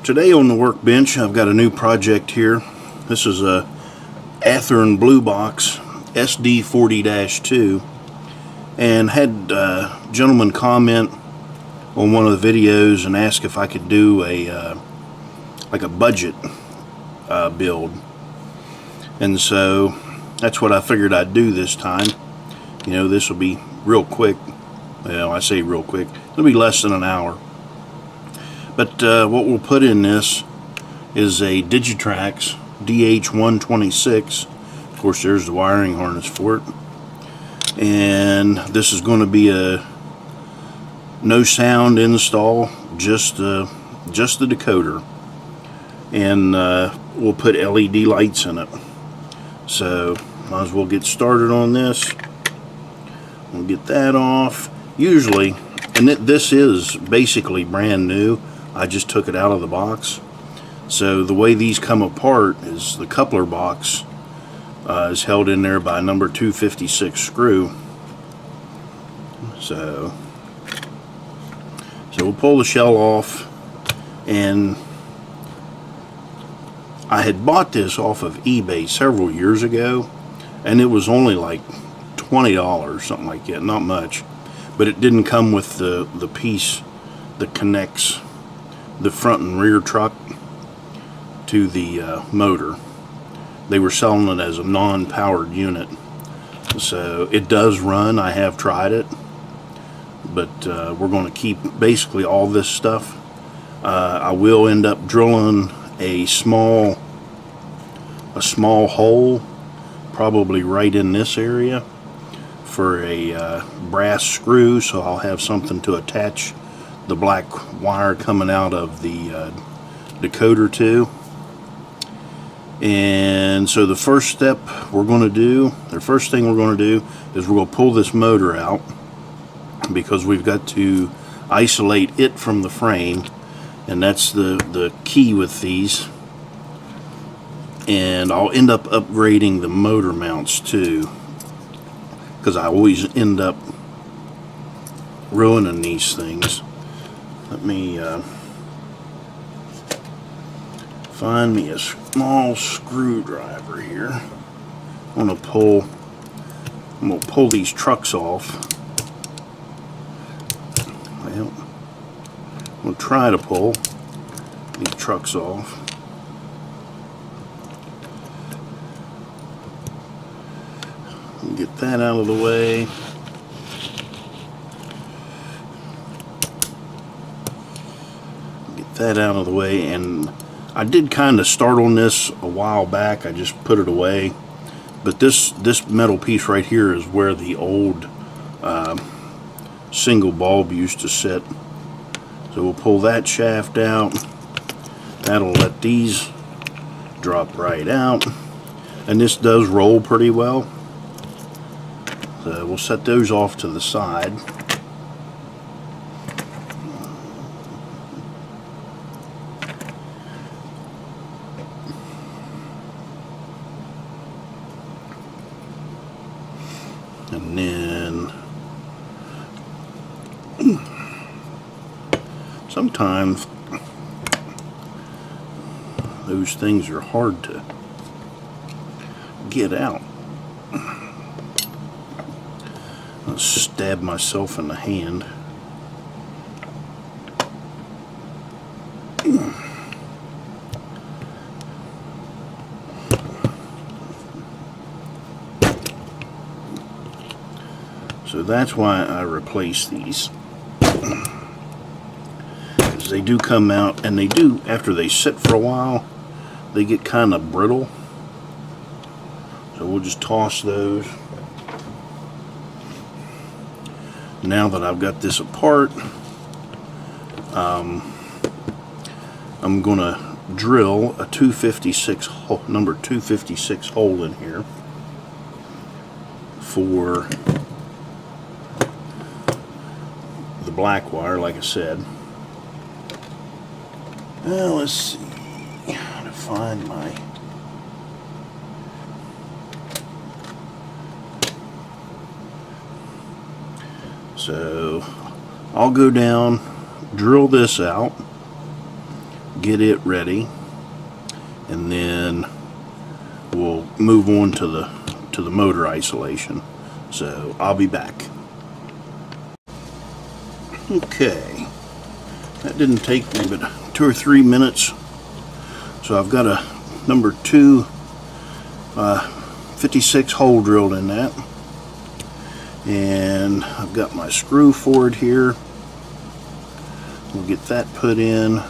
Today on the workbench I've got a new project here. This is a Athearn Blue Box SD40-2, and had a gentleman comment on one of the videos and ask if I could do a like a budget build, and so that's what I figured I'd do this time. You know, this will be real quick. Well, I say real quick, it'll be less than an hour. But what we'll put in this is a Digitrax DH126. Of course, there's the wiring harness for it. And this is going to be a no sound install, just the decoder. And we'll put LED lights in it. So might as well get started on this. We'll get that off. Usually, and this is basically brand new. I just took it out of the box. So the way these come apart is the coupler box is held in there by a number 256 screw. So we'll pull the shell off, and I had bought this off of eBay several years ago, and it was only like $20, something like that, not much. But it didn't come with the piece that connects the front and rear truck to the motor. They were selling it as a non-powered unit. So it does run. I have tried it, but we're going to keep basically all this stuff. I will end up drilling a small hole, probably right in this area, for a brass screw, so I'll have something to attach the black wire coming out of the decoder to. And so the first thing we're going to do is we're going to pull this motor out, because we've got to isolate it from the frame, and that's the key with these. And I'll end up upgrading the motor mounts too, because I always end up ruining these things. Let me find me a small screwdriver here. I'm gonna pull these trucks off. Well, I'm gonna try to pull these trucks off. Get that out of the way. That out of the way. And I did kind of start on this a while back. I just put it away, but this metal piece right here is where the old single bulb used to sit. So we'll pull that shaft out. That'll let these drop right out, and this does roll pretty well. So we'll set those off to the side. And then sometimes those things are hard to get out. I'll stab myself in the hand. So that's why I replace these, because they do come out, and they do, after they sit for a while, they get kind of brittle. So we'll just toss those. Now that I've got this apart, I'm going to drill a 256 hole, number 256 hole in here for the black wire, like I said. Well, let's see how to find my So I'll go down, drill this out, get it ready, and then we'll move on to the motor isolation. So I'll be back. Okay, that didn't take me but 2 or 3 minutes. So I've got a number 2 56 hole drilled in that, and I've got my screw for it here. We'll get that put in.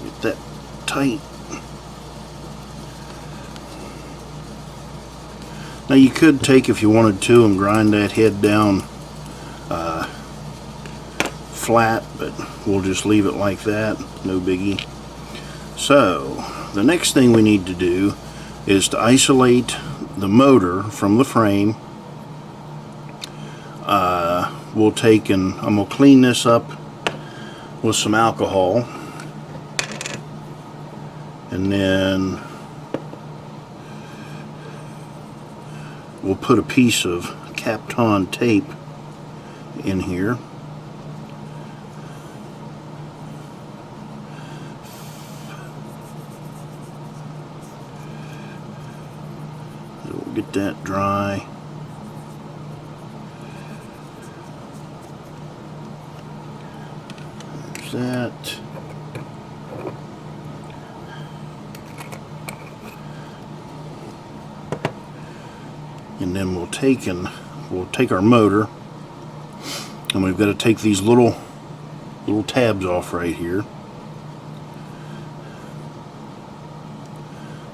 Get that tight. Now you could take, if you wanted to, and grind that head down flat, but we'll just leave it like that, no biggie. So the next thing we need to do is to isolate the motor from the frame. We'll take, and I'm going to clean this up with some alcohol, and then we'll put a piece of Kapton tape in here. So we'll get that dry. There's that. And then we'll take our motor, and we've got to take these little tabs off right here.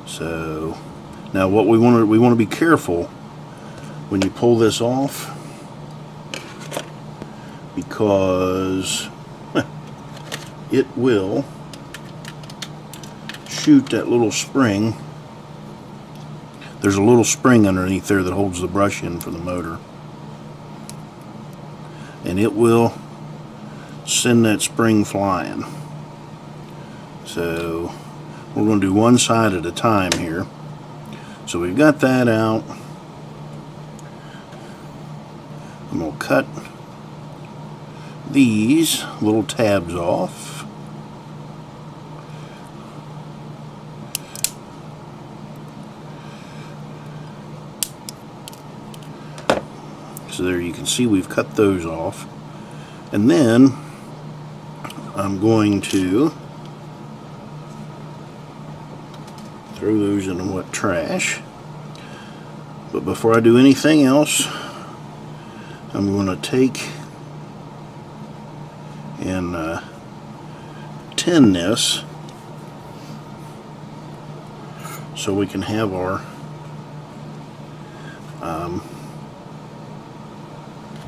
So now what we want to be careful when you pull this off, because it will shoot that little spring. There's a little spring underneath there that holds the brush in for the motor, and it will send that spring flying. So we're going to do one side at a time here. So we've got that out. I'm going to cut these little tabs off. So there you can see we've cut those off, and then I'm going to throw those in the wet trash. But before I do anything else, I'm going to take and tin this so we can have our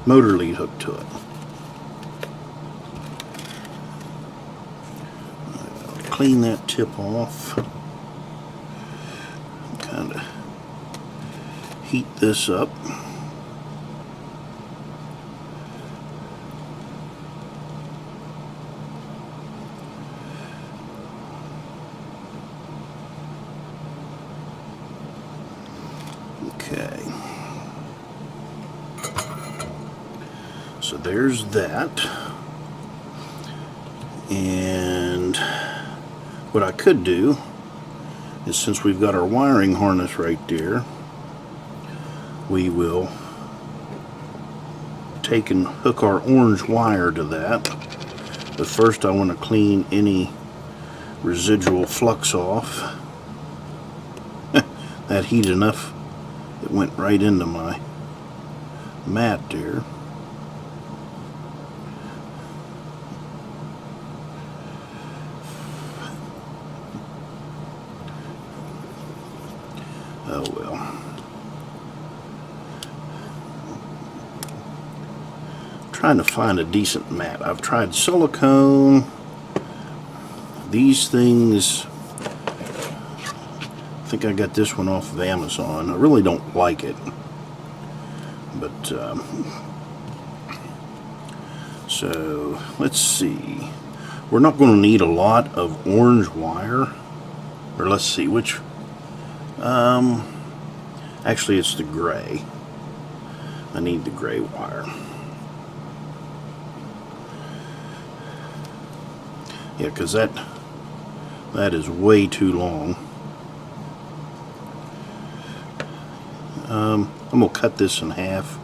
motor lead hooked to it. Clean that tip off. Kind of heat this up. Okay. So there's that. And what I could do is, since we've got our wiring harness right there, we will take and hook our orange wire to that. But first I want to clean any residual flux off. That heat enough, it went right into my mat there. Oh well. I'm trying to find a decent mat. I've tried silicone. These things, I think I got this one off of Amazon. I really don't like it. But, so, let's see. We're not going to need a lot of orange wire. Or let's see, which... Actually, it's the gray. I need the gray wire. Yeah, because that is way too long. I'm going to cut this in half.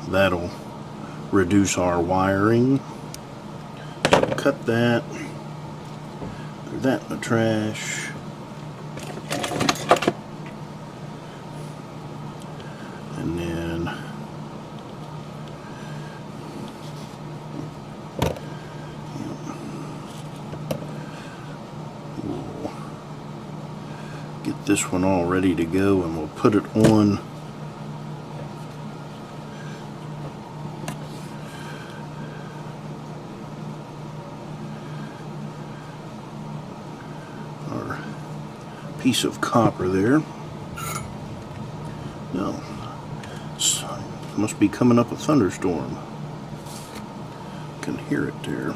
That'll reduce our wiring. So we'll cut that. Put that in the trash. And then we'll get this one all ready to go, and we'll put it on our piece of copper there. No, must be coming up a thunderstorm. Can hear it there.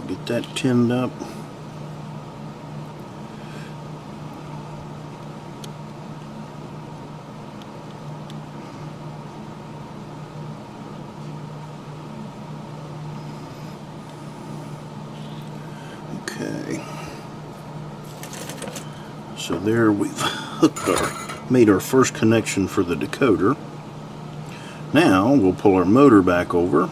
Get that tinned up. Okay. So there we've made our first connection for the decoder. Now we'll pull our motor back over.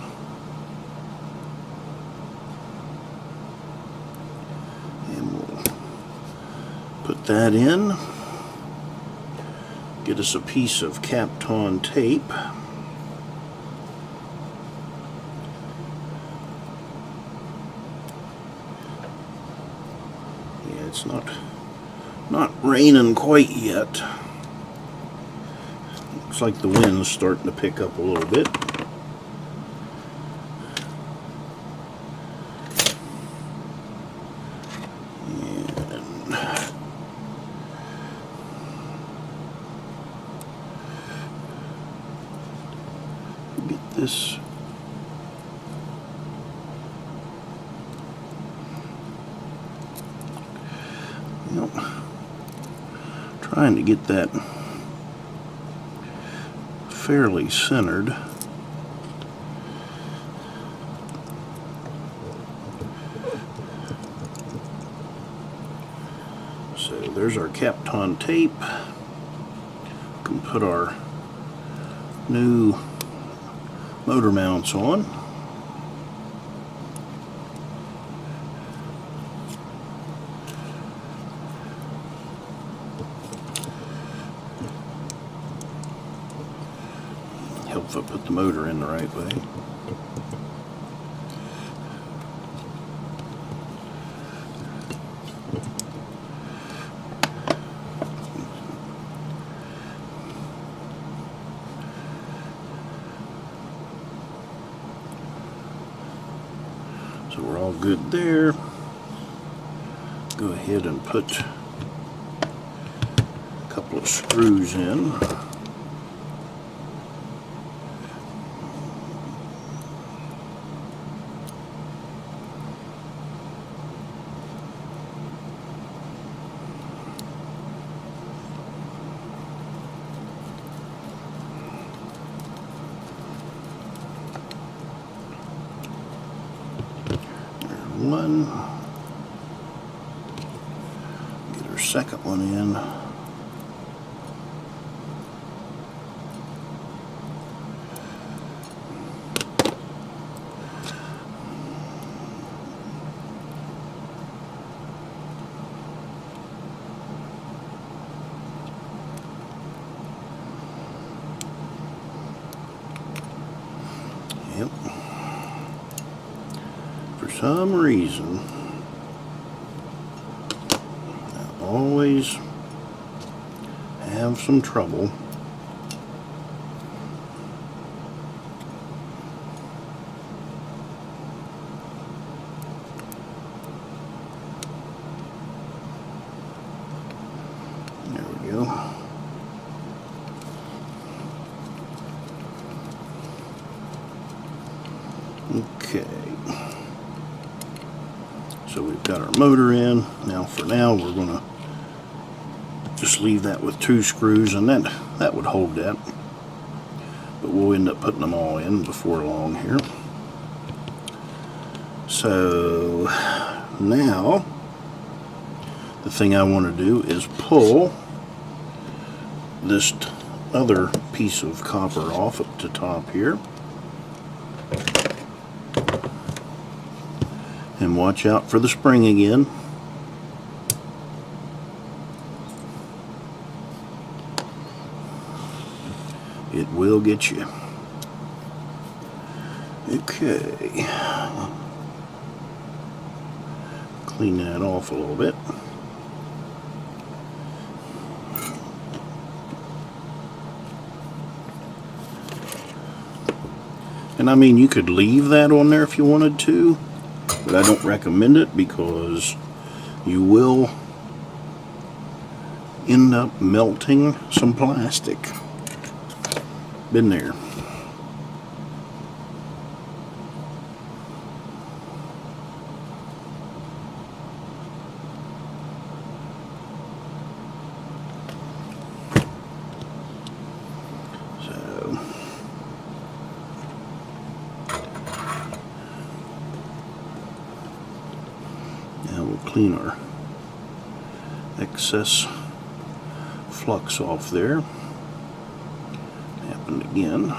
And we'll put that in. Get us a piece of Kapton tape. Yeah, it's not raining quite yet. Looks like the wind's starting to pick up a little bit. And get this trying to get that fairly centered. So there's our Kapton tape. We can put our new motor mounts on. Help if I put the motor in the right way. So we're all good there. Go ahead and put a couple of screws in. One. Get our second one in. Yep. For some reason, I always have some trouble there we go. Okay. So we've got our motor in. Now for now we're going to just leave that with 2 screws, and that would hold that. But we'll end up putting them all in before long here. So now the thing I want to do is pull this other piece of copper off at the top here. And watch out for the spring again. It will get you. Okay. Clean that off a little bit. And I mean, you could leave that on there if you wanted to, but I don't recommend it because you will end up melting some plastic. Been there. So now we'll clean our excess flux off there. Happened again.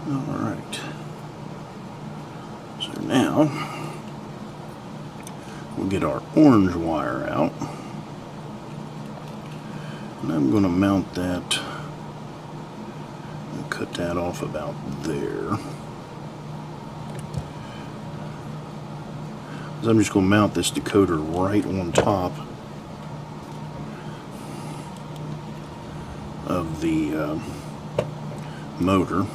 Alright. So now we'll get our orange wire out. And I'm going to mount that and cut that off about there. I'm just going to mount this decoder right on top of the motor.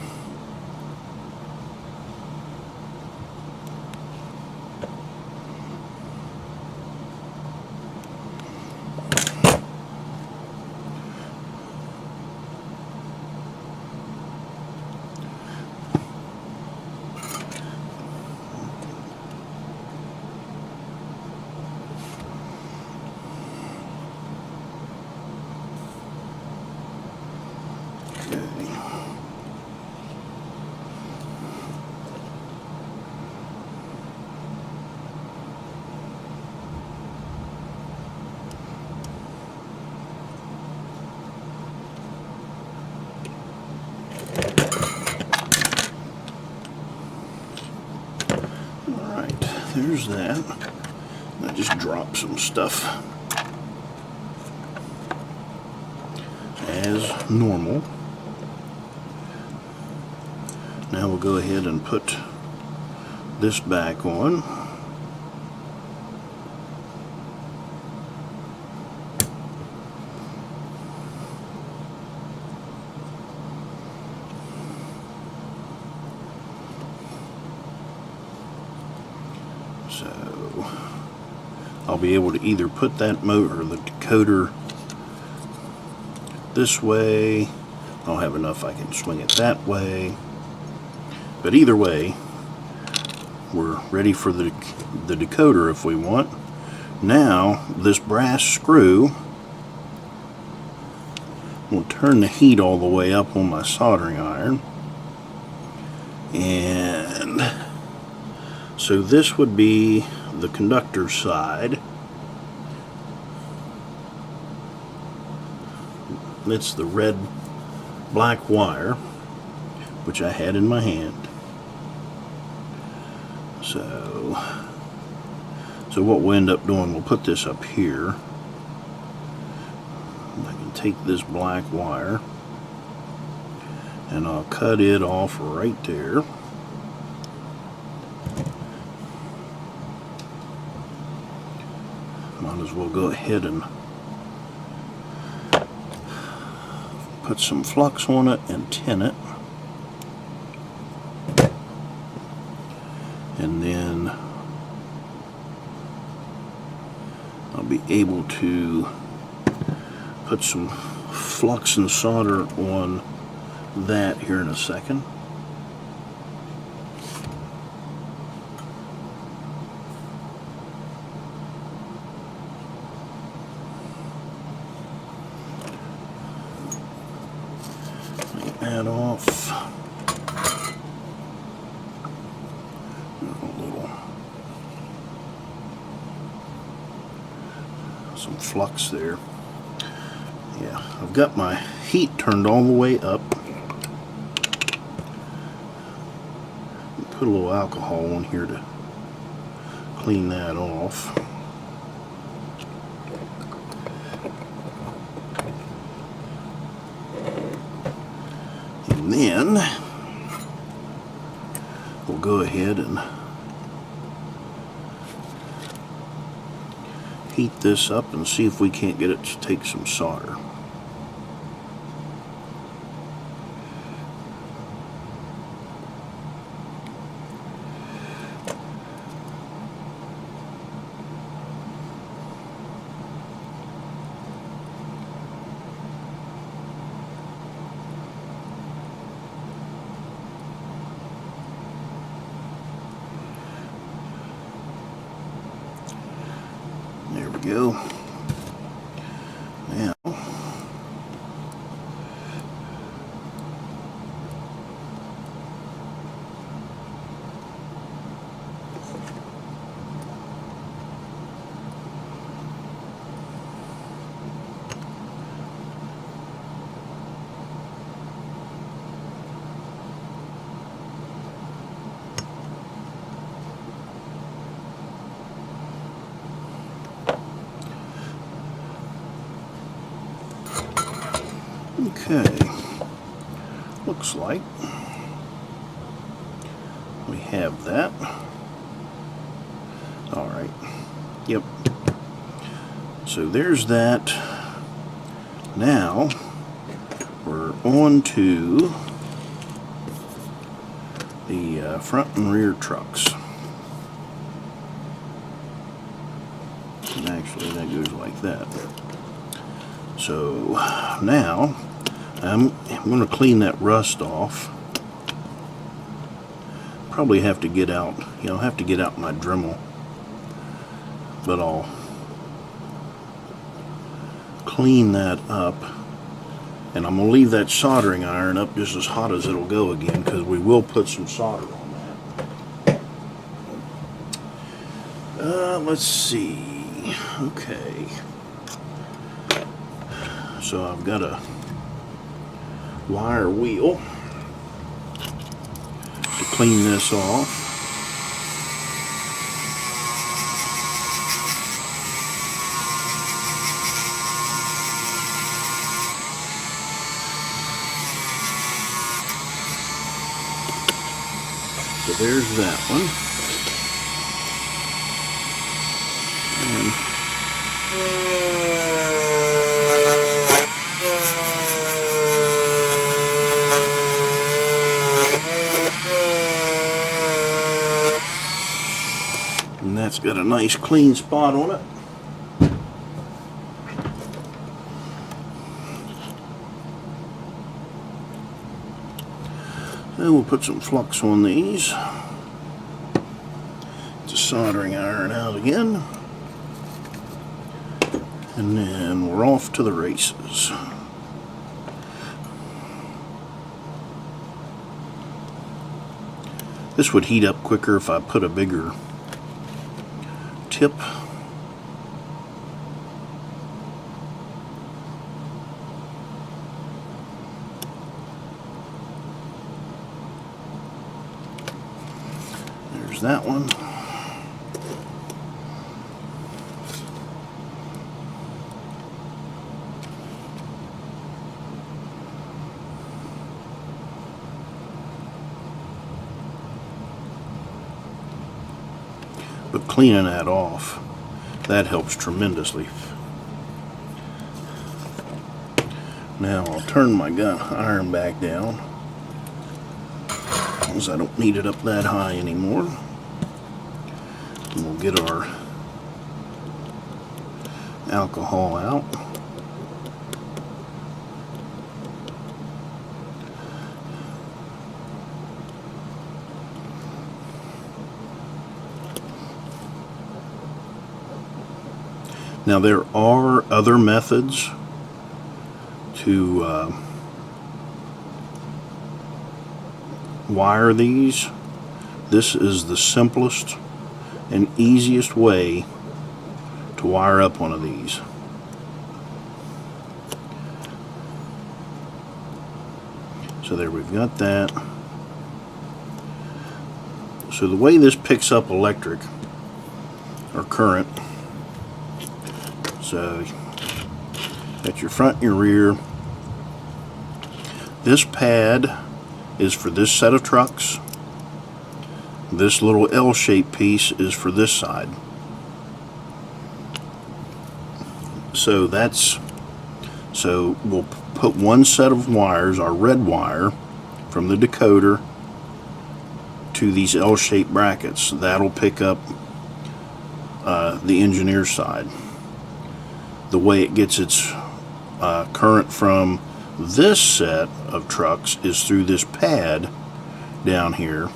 There's that. I just dropped some stuff as normal. Now we'll go ahead and put this back on. So I'll be able to either put that motor, the decoder, this way. I'll have enough I can swing it that way. But either way, we're ready for the decoder if we want. Now this brass screw will turn the heat all the way up on my soldering iron. And so this would be the conductor side. It's the red black wire, which I had in my hand. So what we'll end up doing, we'll put this up here. I can take this black wire and I'll cut it off right there. Might as well go ahead and put some flux on it and tin it. And then I'll be able to put some flux and solder on that here in a second. Take that off. Some flux there. Yeah, I've got my heat turned all the way up. Put a little alcohol on here to clean that off. And then we'll go ahead and heat this up and see if we can't get it to take some solder. There we go. Now, okay, looks like we have that. All right, yep. So there's that. Now we're on to the front and rear trucks. And actually that goes like that. So now I'm going to clean that rust off. Probably have to get out, have to get out my Dremel, but I'll clean that up, and I'm going to leave that soldering iron up just as hot as it'll go again, because we will put some solder on that. Let's see. Okay. So I've got a wire wheel to clean this off. So there's that one. And that's got a nice clean spot on it. Then we'll put some flux on these. It's a soldering iron out again. And then we're off to the races. This would heat up quicker if I put a bigger tip. There's that one. But cleaning that off, that helps tremendously. Now I'll turn my iron back down, because I don't need it up that high anymore. And we'll get our alcohol out. Now there are other methods to wire these. This is the simplest and easiest way to wire up one of these. So there, we've got that. So the way this picks up electric or current, so at your front and your rear, this pad is for this set of trucks. This little L-shaped piece is for this side. So we'll put one set of wires, our red wire, from the decoder to these L-shaped brackets. That'll pick up the engineer side. The way it gets its current from this set of trucks is through this pad down here,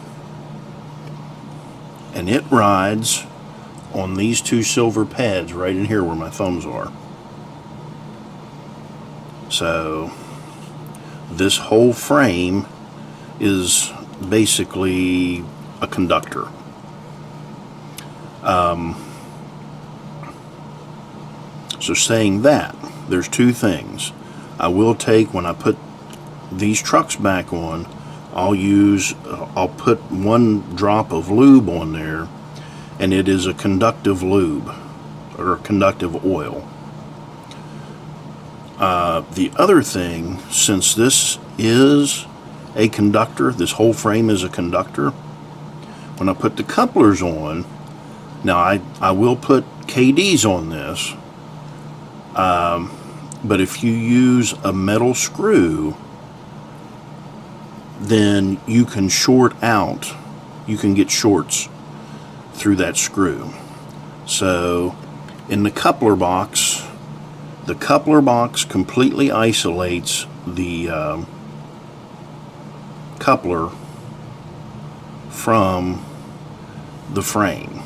and it rides on these two silver pads right in here where my thumbs are. So this whole frame is basically a conductor. So saying that, there's two things. I will take, when I put these trucks back on, I'll put one drop of lube on there, and it is a conductive lube or a conductive oil. The other thing, since this is a conductor, this whole frame is a conductor, when I put the couplers on, now I will put KDs on this, but if you use a metal screw, then you can short out, you can get shorts through that screw. So in the coupler box completely isolates the coupler from the frame.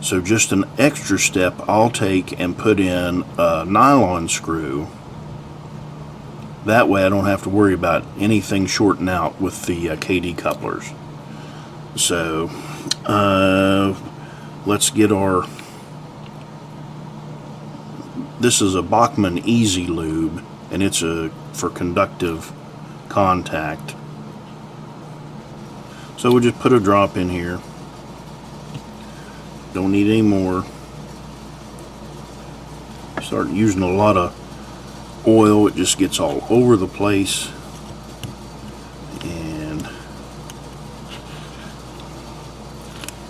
So just an extra step I'll take and put in a nylon screw. That way I don't have to worry about anything shorting out with the KD couplers. So let's get our, this is a Bachmann Easy Lube, and it's for conductive contact. So we'll just put a drop in here. Don't need any more. Start using a lot of oil, it just gets all over the place. And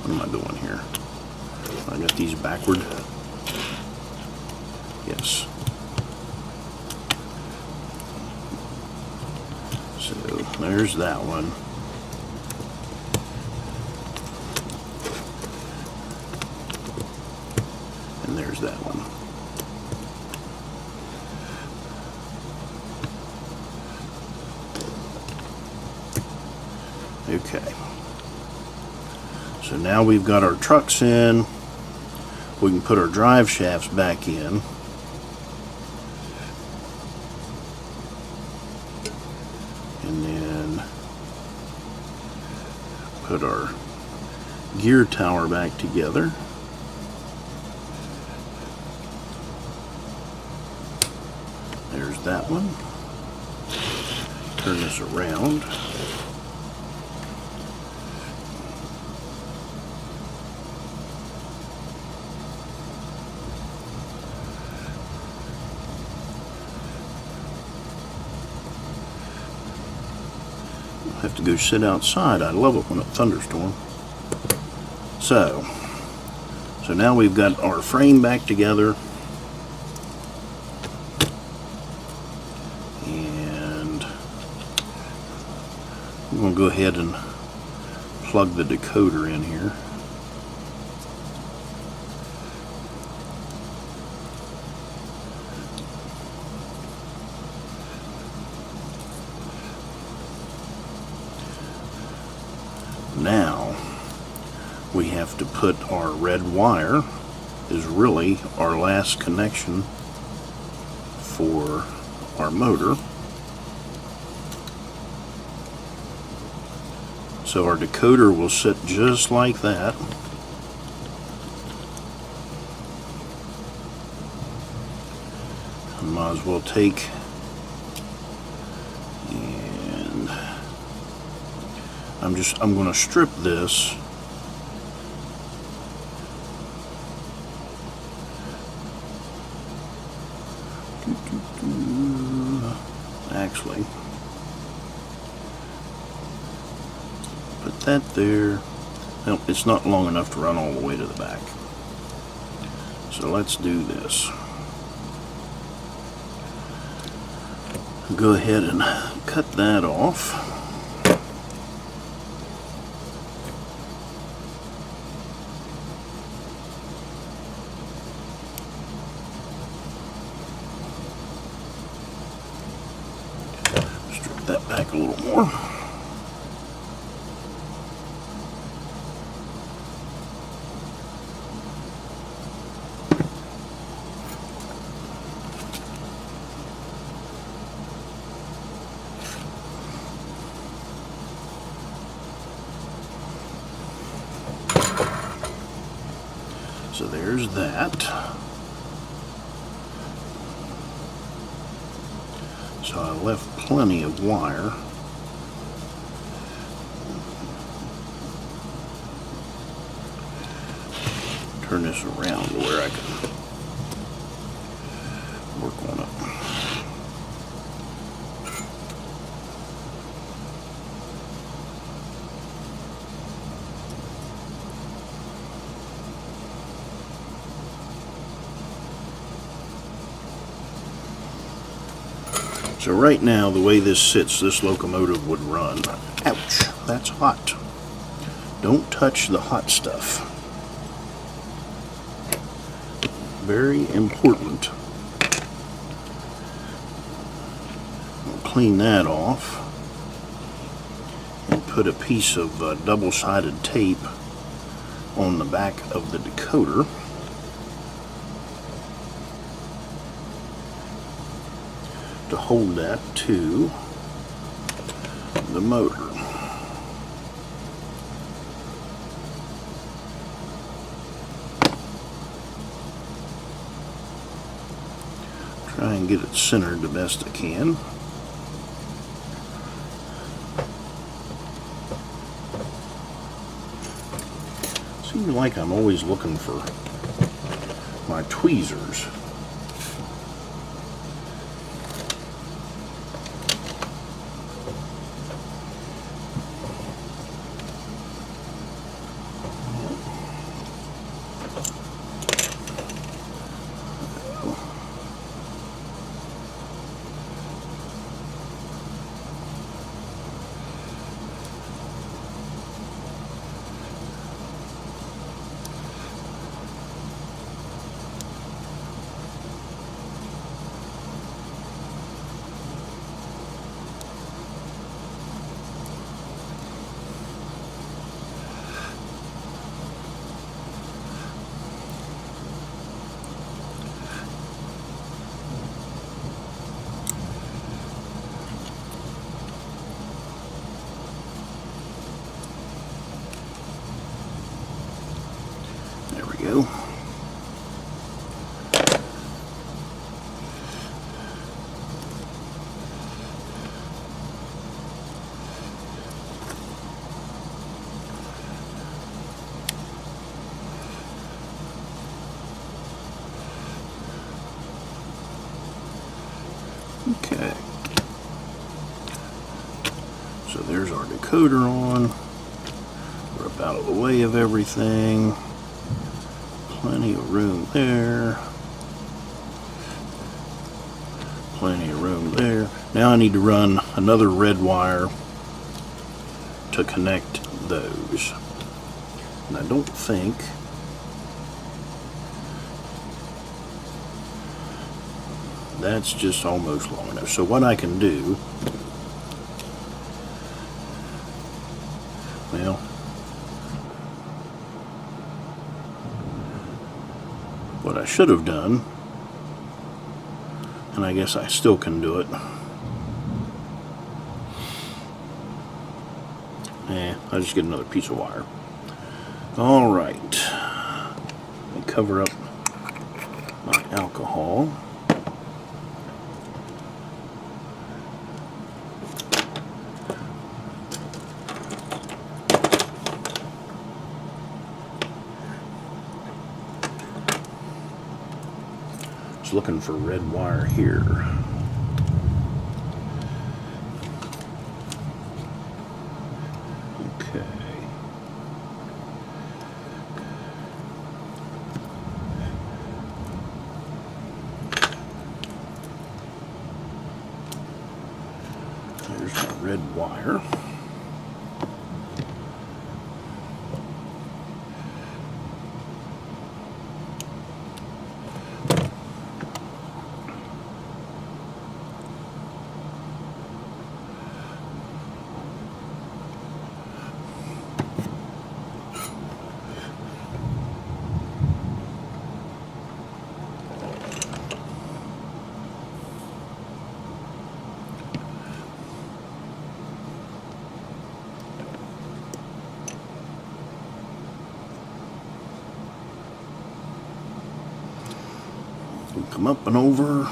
what am I doing here? I got these backward. Yes. So there's that one. And there's that one. Okay. So now we've got our trucks in. We can put our drive shafts back in. And then put our gear tower back together. There's that one. Turn this around. I have to go sit outside. I love it when it's a thunderstorm. So now we've got our frame back together. And I'm going to go ahead and plug the decoder in here. Now we have to put our red wire is really our last connection for our motor. So our decoder will sit just like that. I might as well take and I'm going to strip this. Actually, put that there. No, it's not long enough to run all the way to the back. So let's do this. Go ahead and cut that off. Strip that back a little more. So there's that. So I left plenty of wire. Turn this around to where I can work on it. So right now, the way this sits, this locomotive would run. Ouch, that's hot. Don't touch the hot stuff. Very important. I'll clean that off and put a piece of double-sided tape on the back of the decoder. To hold that to the motor. Try and get it centered the best I can. Seems like I'm always looking for my tweezers. Go. Okay. So there's our decoder on. We're up out of the way of everything. Plenty of room there. Plenty of room there. Now I need to run another red wire to connect those. And I don't think that's just almost long enough. So what I can do, well, what I should have done, and I guess I still can do it. I'll just get another piece of wire. Alright, let me cover up my alcohol. Just looking for red wire here. Okay. There's my red wire. Come up and over,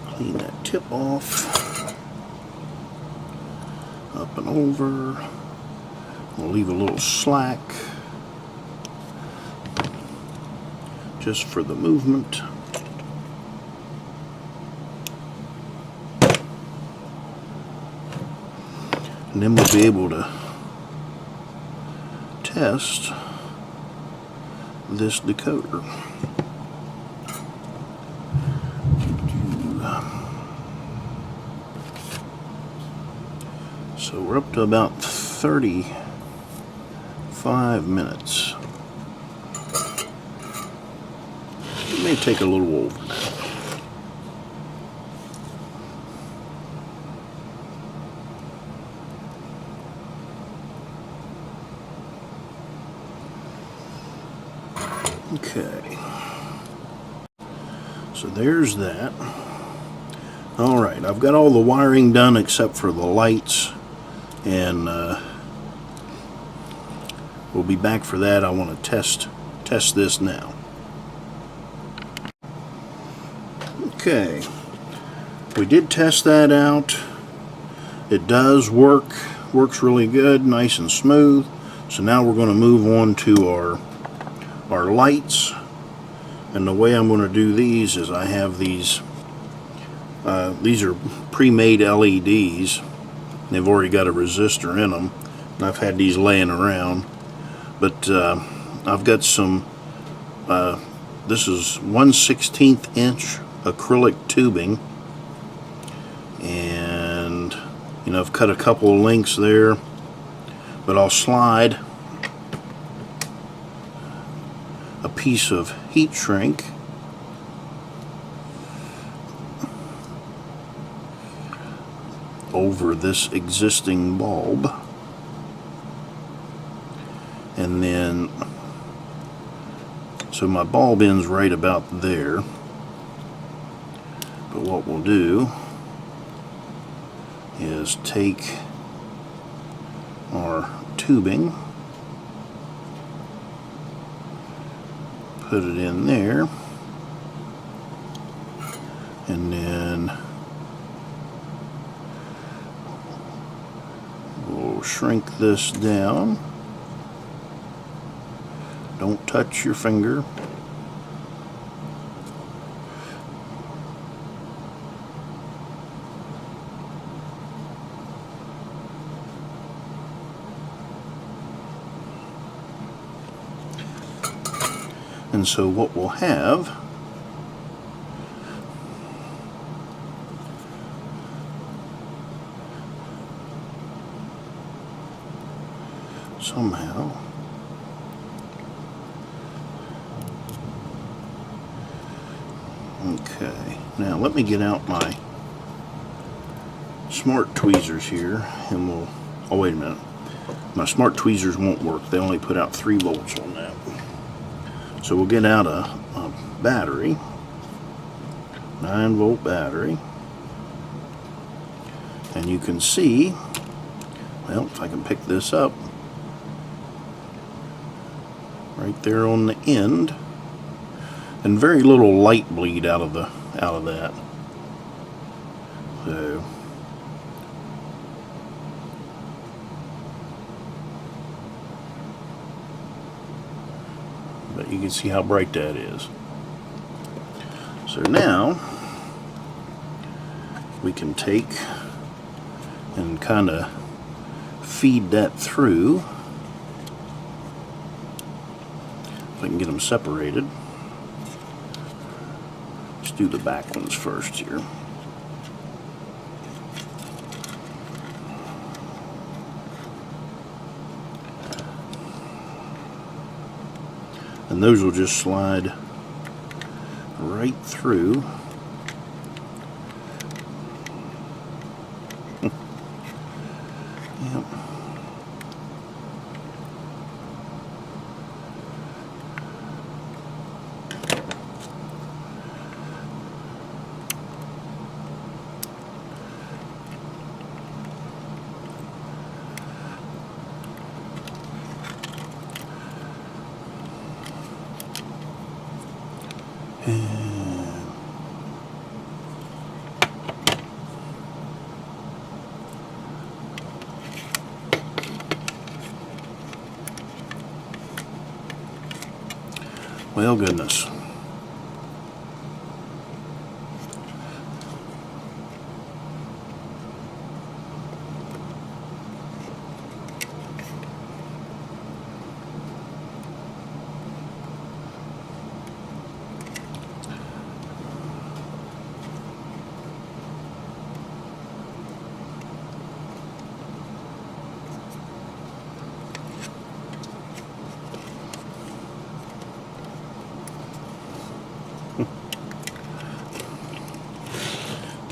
clean that tip off, up and over. We'll leave a little slack just for the movement. And then we'll be able to test this decoder. So we're up to about 35 minutes. It may take a little over now. Okay, so there's that. Alright, I've got all the wiring done except for the lights, and we'll be back for that. I want to test this now. Okay, we did test that out. It does works really good, nice and smooth. So now we're going to move on to our lights, and the way I'm going to do these is I have these are pre-made LEDs. They've already got a resistor in them, and I've had these laying around, but I've got some this is 1/16 inch acrylic tubing, and you know, I've cut a couple of links there, but I'll slide a piece of heat shrink over this existing bulb, and then so my bulb ends right about there. But what we'll do is take our tubing, put it in there, and then we'll shrink this down. Don't touch your finger. And so what we'll have somehow okay, now let me get out my smart tweezers here, and we'll, oh wait a minute, My smart tweezers won't work. They only put out 3 volts on that. So we'll get out a battery, 9-volt battery, and you can see, well, if I can pick this up, right there on the end, and very little light bleed out of that. So but you can see how bright that is. So now we can take and kind of feed that through. If I can get them separated. Let's do the back ones first here. And those will just slide right through. Yep. Well, goodness.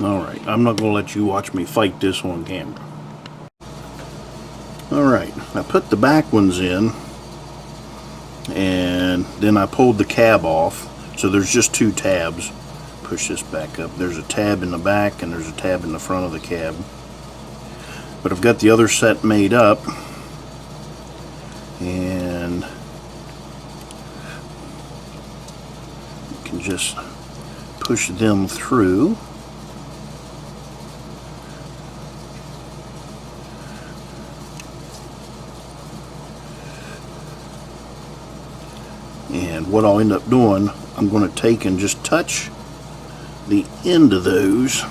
Alright, I'm not going to let you watch me fight this on camera. Alright, I put the back ones in, and then I pulled the cab off, so there's just 2 tabs. Push this back up. There's a tab in the back and there's a tab in the front of the cab. But I've got the other set made up, and you can just push them through. And what I'll end up doing, I'm going to take and just touch the end of those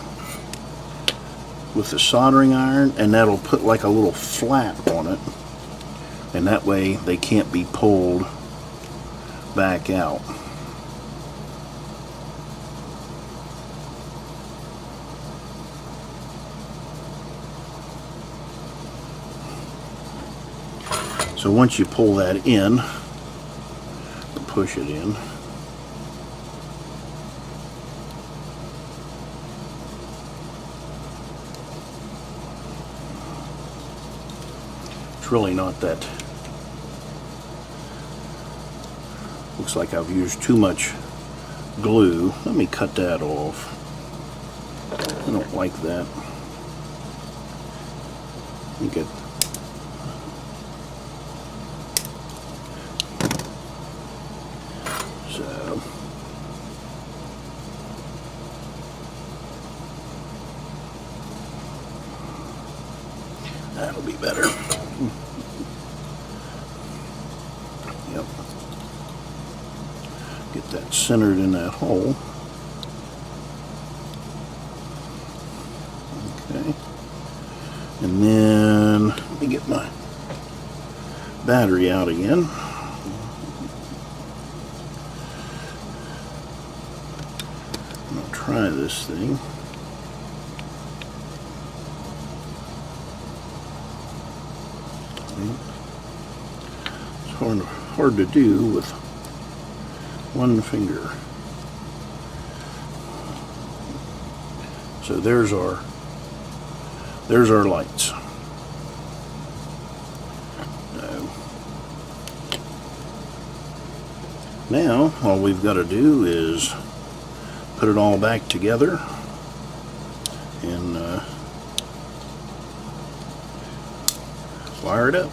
with the soldering iron, and that'll put like a little flap on it, and that way they can't be pulled back out. So once you pull that in, push it in. It's really not that. Looks like I've used too much glue. Let me cut that off. I don't like that. You get so. That'll be better. Yep. Get that centered in that hole. Okay. And then let me get my battery out again. I'm going to try this thing. It's hard to do with one finger. So there's our lights. Now all we've got to do is put it all back together and wire it up.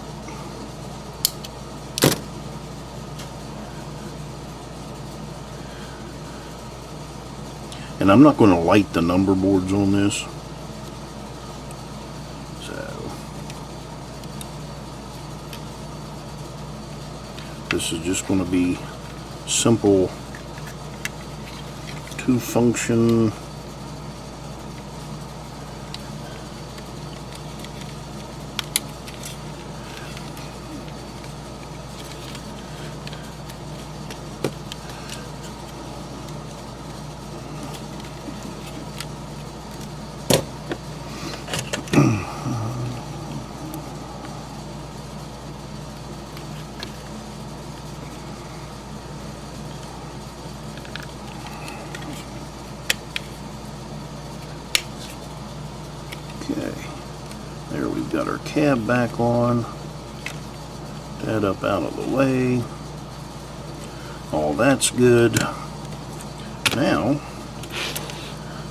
And I'm not going to light the number boards on this. So this is just going to be simple 2-function there. We've got our cab back on, that up out of the way, all that's good. Now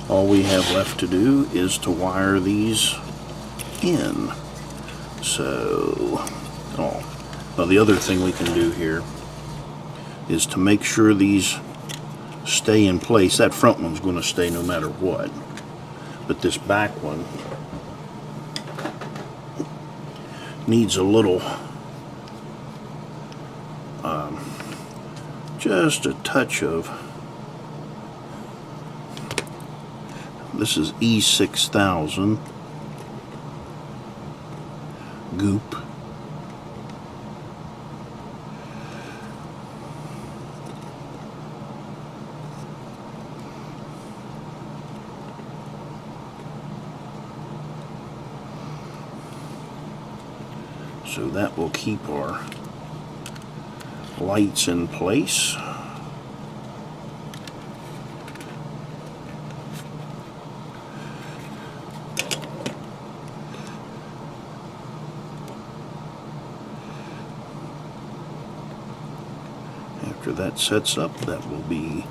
all we have left to do is to wire these in. So well, the other thing we can do here is to make sure these stay in place. That front one's going to stay no matter what, but this back one needs a little, just a touch of, this is E6000 goop. So that will keep our lights in place. After that sets up, that will be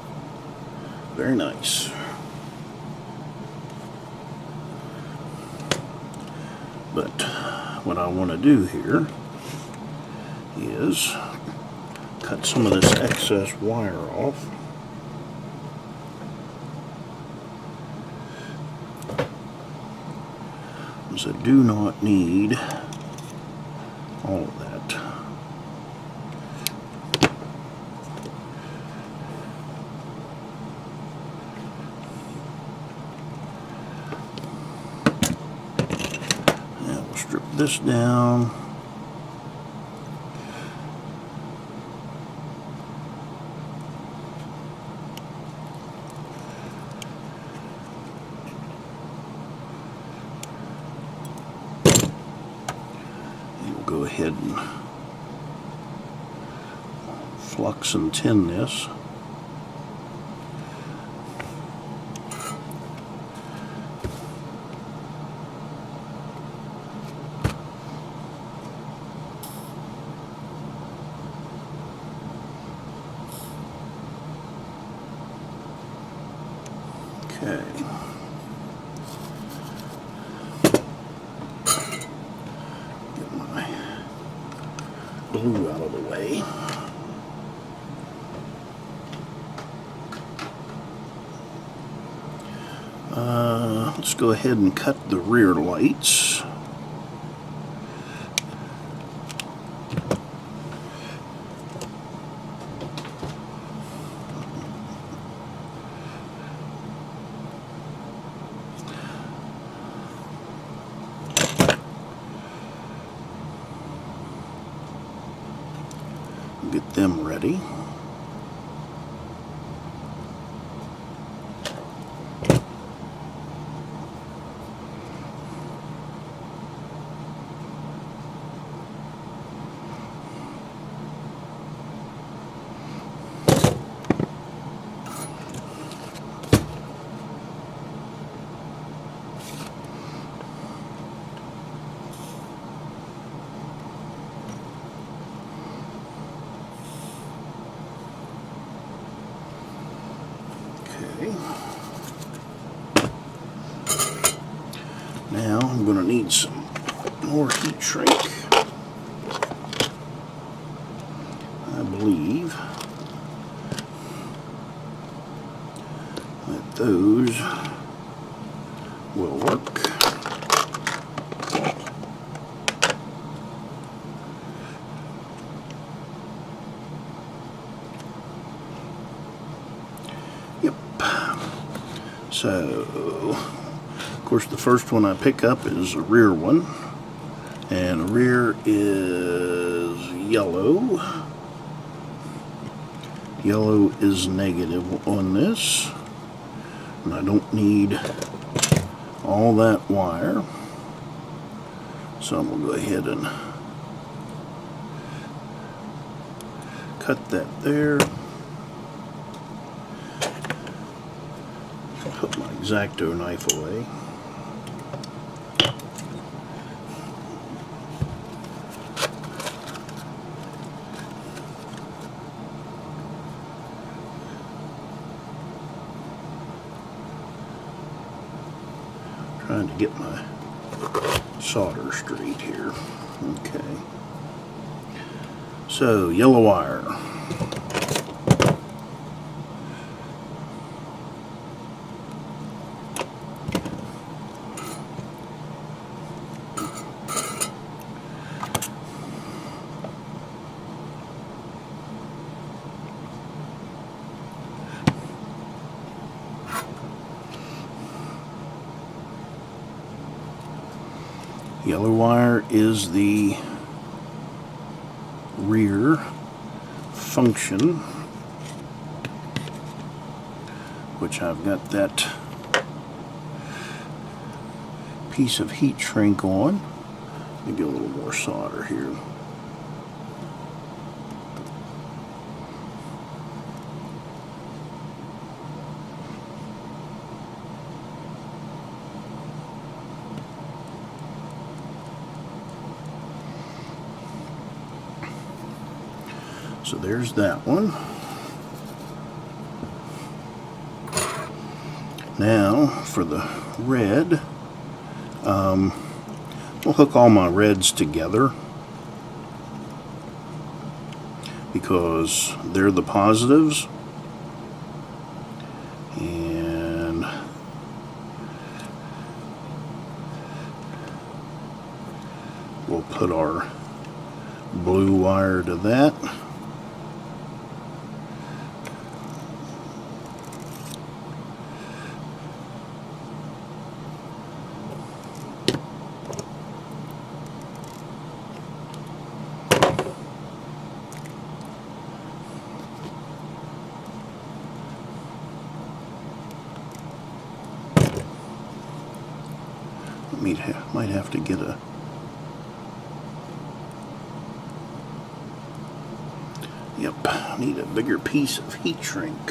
very nice. But what I want to do here is cut some of this excess wire off. Because I do not need all of that. Now we'll strip this down. Go ahead and flux and tin this. Okay. Glue out of the way. Let's go ahead and cut the rear lights. Get them ready. Now I'm going to need some more heat shrink. I believe that those will work. Yep. So, of course, the first one I pick up is a rear one, and the rear is yellow. Yellow is negative on this, and I don't need all that wire, so I'm going to go ahead and cut that there. Put my X-Acto knife away. Trying to get my solder straight here. Okay. So, yellow wire. Yellow wire is the rear function, which I've got that piece of heat shrink on. Maybe a little more solder here. So there's that one. Now for the red, I'll hook all my reds together because they're the positives, and we'll put our blue wire to that. Might have to get a need a bigger piece of heat shrink.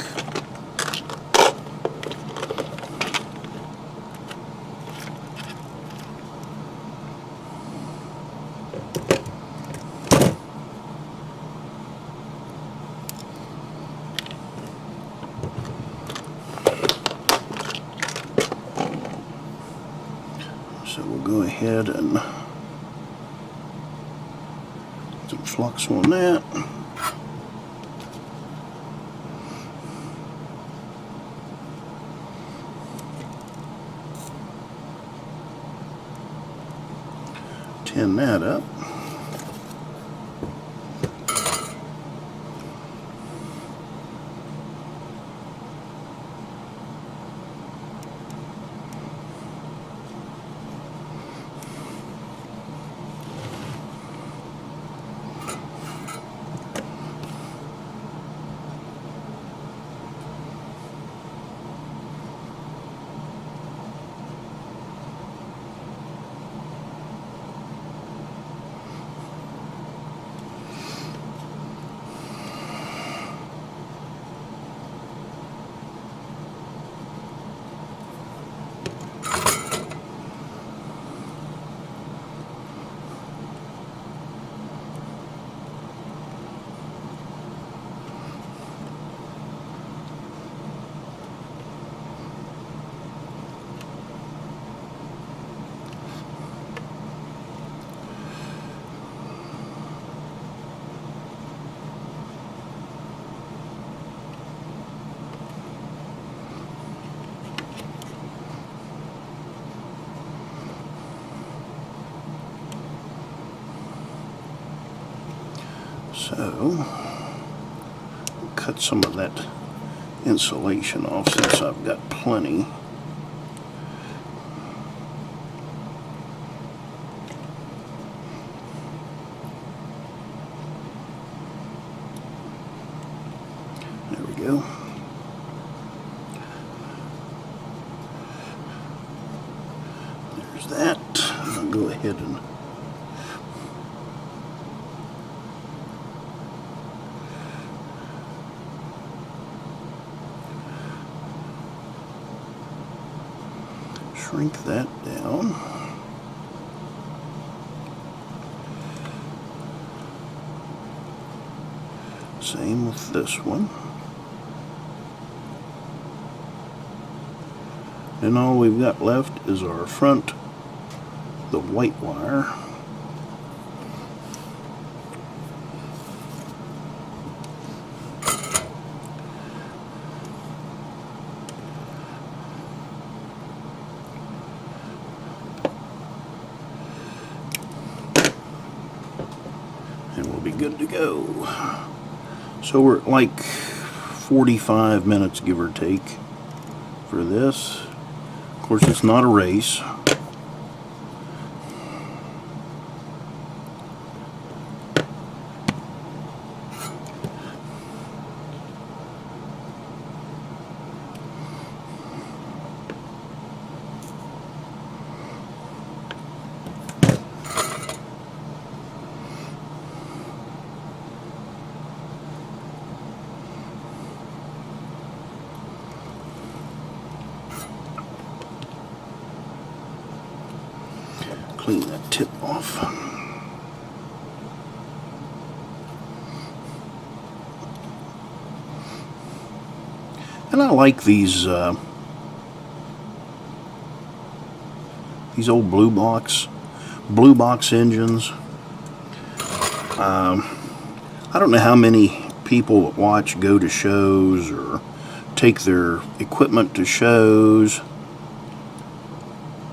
So we'll go ahead and some flux on that. Tin that up. So, cut some of that insulation off since I've got plenty. There we go. There's that. I'll go ahead and shrink that down. Same with this one. And all we've got left is our front, the white wire. And we'll be good to go. So we're at like 45 minutes, give or take, for this. Of course, it's not a race. Clean that tip off. And I like these old Blue Box engines. I don't know how many people that watch go to shows or take their equipment to shows,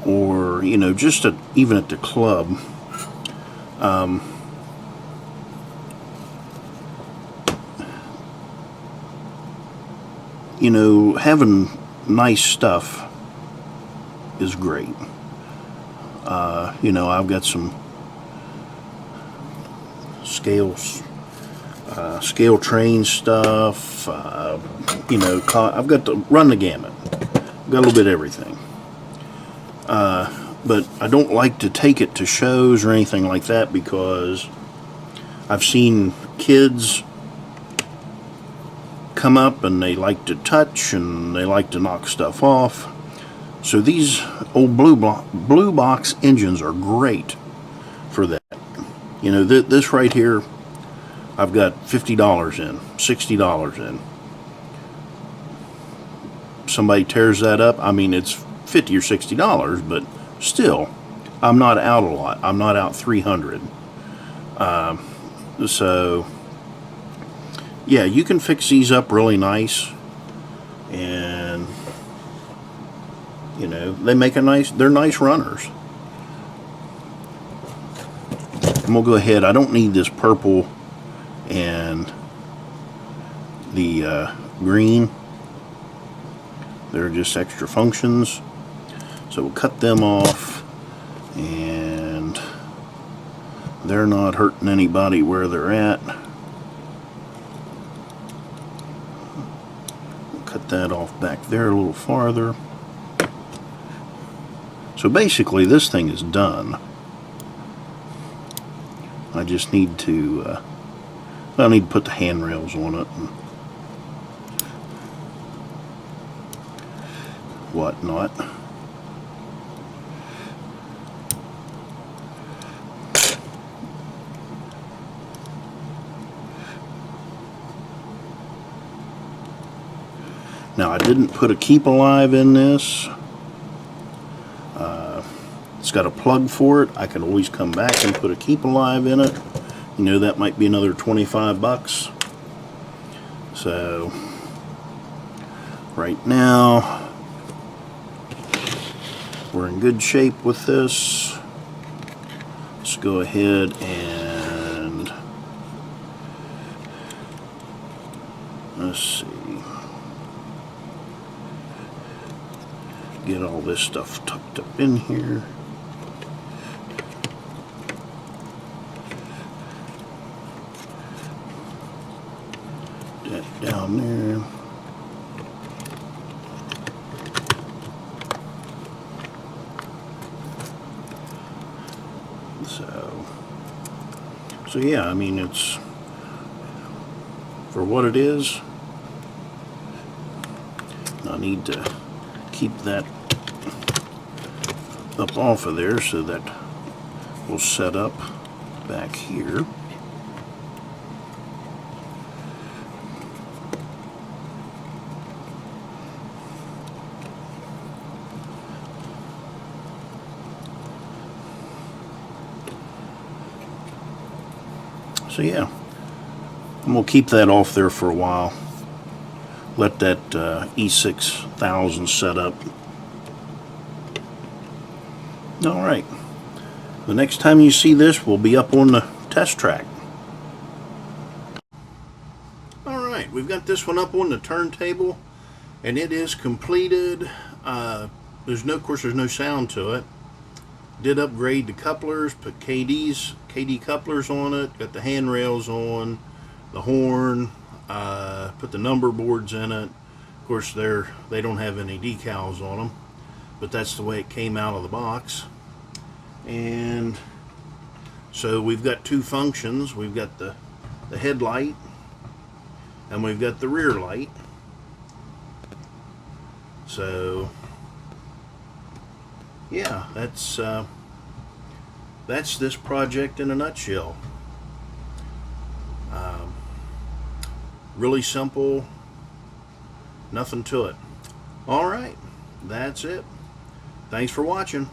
or you know, just even at the club. You know, having nice stuff is great. You know, I've got some scale train stuff. You know, I've got to run the gamut. I've got a little bit of everything. But I don't like to take it to shows or anything like that, because I've seen kids come up and they like to touch and they like to knock stuff off. So these old Blue Box engines are great for that. You know, this right here, I've got $50 in, $60 in. Somebody tears that up, I mean, it's $50 or $60, but still, I'm not out a lot. I'm not out 300. So yeah, you can fix these up really nice, and you know, they make they're nice runners. And we'll go ahead, I don't need this purple and the green. They're just extra functions. So we'll cut them off, and they're not hurting anybody where they're at. We'll cut that off back there a little farther. So basically this thing is done. I just need to, I need to put the handrails on it and whatnot. Now I didn't put a keep alive in this. It's got a plug for it. I can always come back and put a keep alive in it. You know, that might be another 25 bucks. So right now we're in good shape with this. Let's go ahead and let's see, get all this stuff tucked up in here. That down there. So yeah, I mean, it's for what it is. I need to keep that up off of there so that we'll set up back here. So yeah, I'm going to keep that off there for a while. Let that E6000 set up. Alright, the next time you see this, we'll be up on the test track. Alright, we've got this one up on the turntable, and it is completed. Of course, there's no sound to it. Did upgrade the couplers, put KD couplers on it, got the handrails on, the horn, put the number boards in it. Of course, they don't have any decals on them, but that's the way it came out of the box. And so we've got two functions. We've got the headlight, and we've got the rear light. So yeah, that's this project in a nutshell. Really simple, nothing to it. Alright, that's it. Thanks for watching.